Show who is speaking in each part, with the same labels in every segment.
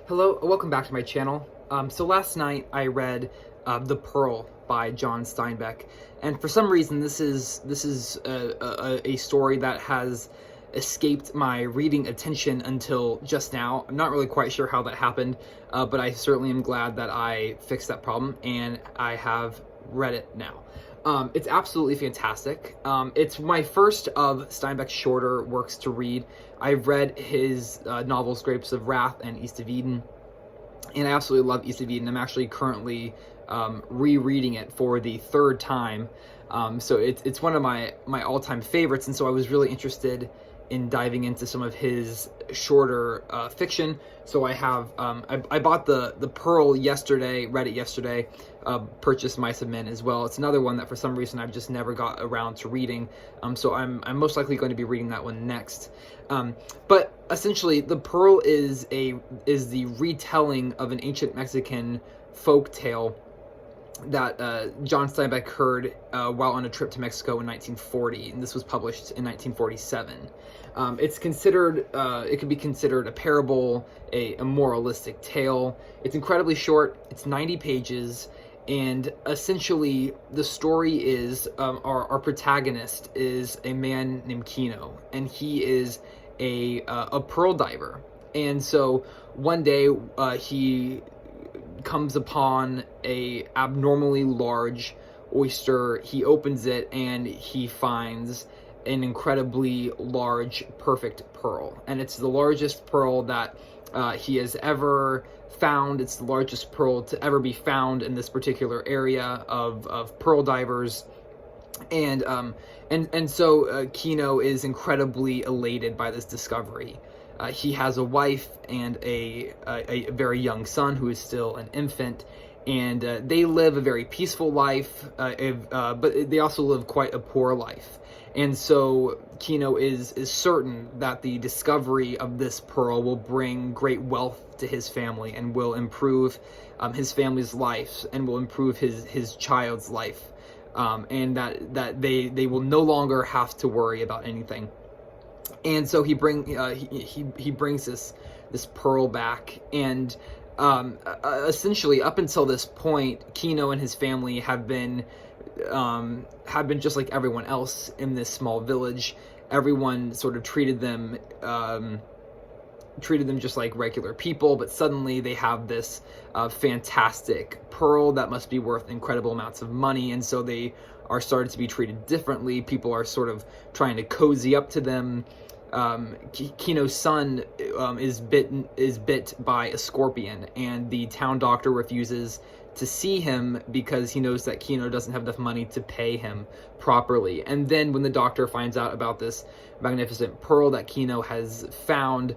Speaker 1: Hello, welcome back to my channel. So last night I read The Pearl by John Steinbeck, and for some reason this is a story that has escaped my reading attention until just now. I'm not really quite sure how that happened, but I certainly am glad that I fixed that problem and I have read it now. It's absolutely fantastic. It's my first of Steinbeck's shorter works to read. I've read his novels Grapes of Wrath and East of Eden, and I absolutely love East of Eden. I'm actually currently rereading it for the third time. So it's one of my all-time favorites, and so I was really interested in diving into some of his shorter fiction. So I have I bought the Pearl yesterday, read it yesterday, purchased Mice and Men as well. It's another one that for some reason I've just never got around to reading. So I'm most likely going to be reading that one next. But essentially, the Pearl is the retelling of an ancient Mexican folk tale that John Steinbeck heard while on a trip to Mexico in 1940, and this was published in 1947. It's considered, it could be considered a parable, a moralistic tale. It's incredibly short. It's 90 pages, and essentially the story is our protagonist is a man named Kino, and he is a pearl diver. And so one day he comes upon a abnormally large oyster. He opens it and he finds an incredibly large, perfect pearl, and it's the largest pearl that he has ever found. It's the largest pearl to ever be found in this particular area of pearl divers. And so Kino is incredibly elated by this discovery. He has a wife and a very young son who is still an infant, and they live a very peaceful life, but they also live quite a poor life. And so Kino is certain that the discovery of this pearl will bring great wealth to his family and will improve his family's life and will improve his child's life, and that they will no longer have to worry about anything. And so he brings this pearl back, and essentially up until this point, Kino and his family have been just like everyone else in this small village. Everyone sort of treated them just like regular people, but suddenly they have this fantastic pearl that must be worth incredible amounts of money, and so they are started to be treated differently. People are sort of trying to cozy up to them. Kino's son is bit by a scorpion, and the town doctor refuses to see him because he knows that Kino doesn't have enough money to pay him properly. And then when the doctor finds out about this magnificent pearl that Kino has found,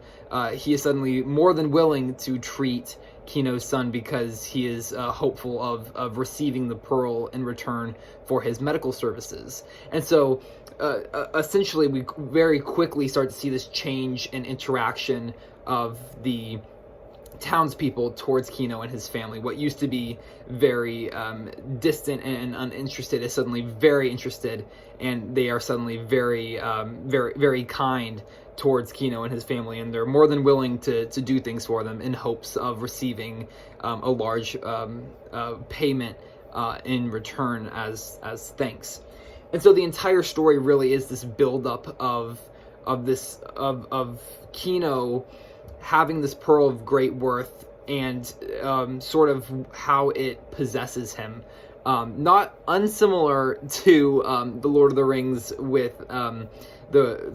Speaker 1: he is suddenly more than willing to treat Kino's son because he is hopeful of receiving the pearl in return for his medical services. And so essentially we very quickly start to see this change in interaction of the townspeople towards Kino and his family. What used to be very distant and uninterested is suddenly very interested, and they are suddenly very kind towards Kino and his family, and they're more than willing to do things for them in hopes of receiving a large payment in return as thanks. And so the entire story really is this buildup of Kino having this pearl of great worth, and sort of how it possesses him. Not unsimilar to the Lord of the Rings with the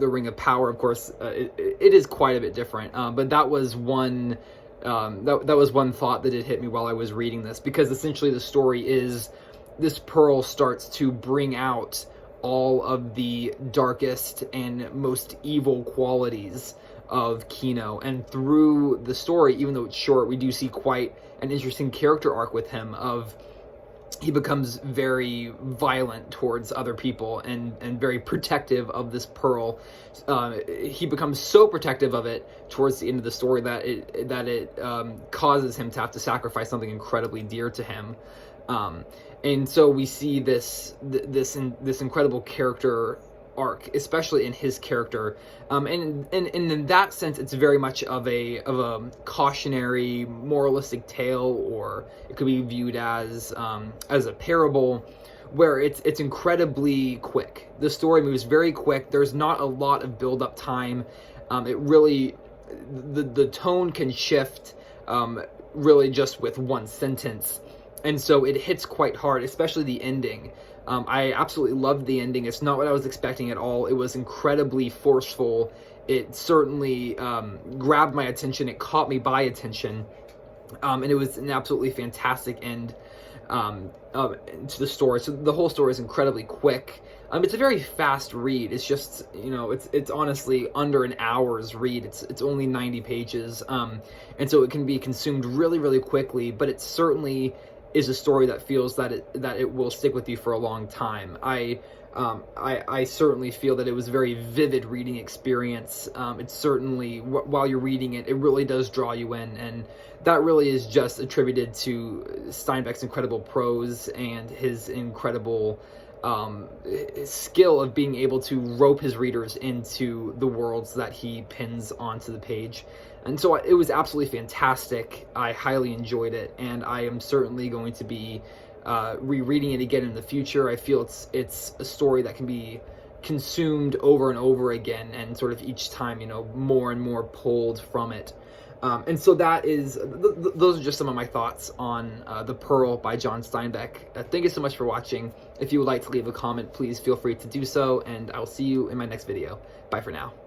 Speaker 1: Ring of Power. Of course, it is quite a bit different, but that was one that was one thought that it hit me while I was reading this, because essentially the story is this pearl starts to bring out all of the darkest and most evil qualities of Kino, and through the story, even though it's short, we do see quite an interesting character arc with him. He becomes very violent towards other people and very protective of this pearl. He becomes so protective of it towards the end of the story that it causes him to have to sacrifice something incredibly dear to him. And so we see this incredible character arc, especially in his character. And in that sense, it's very much of a cautionary, moralistic tale, or it could be viewed as a parable, where it's incredibly quick. The story moves very quick. There's not a lot of build-up time. It really, the tone can shift really just with one sentence. And so it hits quite hard, especially the ending. I absolutely loved the ending. It's not what I was expecting at all. It was incredibly forceful. It certainly grabbed my attention. It caught me by attention. And it was an absolutely fantastic end to the story. So the whole story is incredibly quick. It's a very fast read. It's just, it's honestly under an hour's read. It's only 90 pages. And so it can be consumed really, really quickly, but it certainly is a story that feels that it will stick with you for a long time. I certainly feel that it was a very vivid reading experience. It's certainly, while you're reading it, it really does draw you in, and that really is just attributed to Steinbeck's incredible prose and his incredible skill of being able to rope his readers into the worlds that he pins onto the page. And so it was absolutely fantastic. I highly enjoyed it, and I am certainly going to be rereading it again in the future. I feel it's a story that can be consumed over and over again, and sort of each time, more and more pulled from it. And so that is, those are just some of my thoughts on The Pearl by John Steinbeck. Thank you so much for watching. If you would like to leave a comment, please feel free to do so, and I will see you in my next video. Bye for now.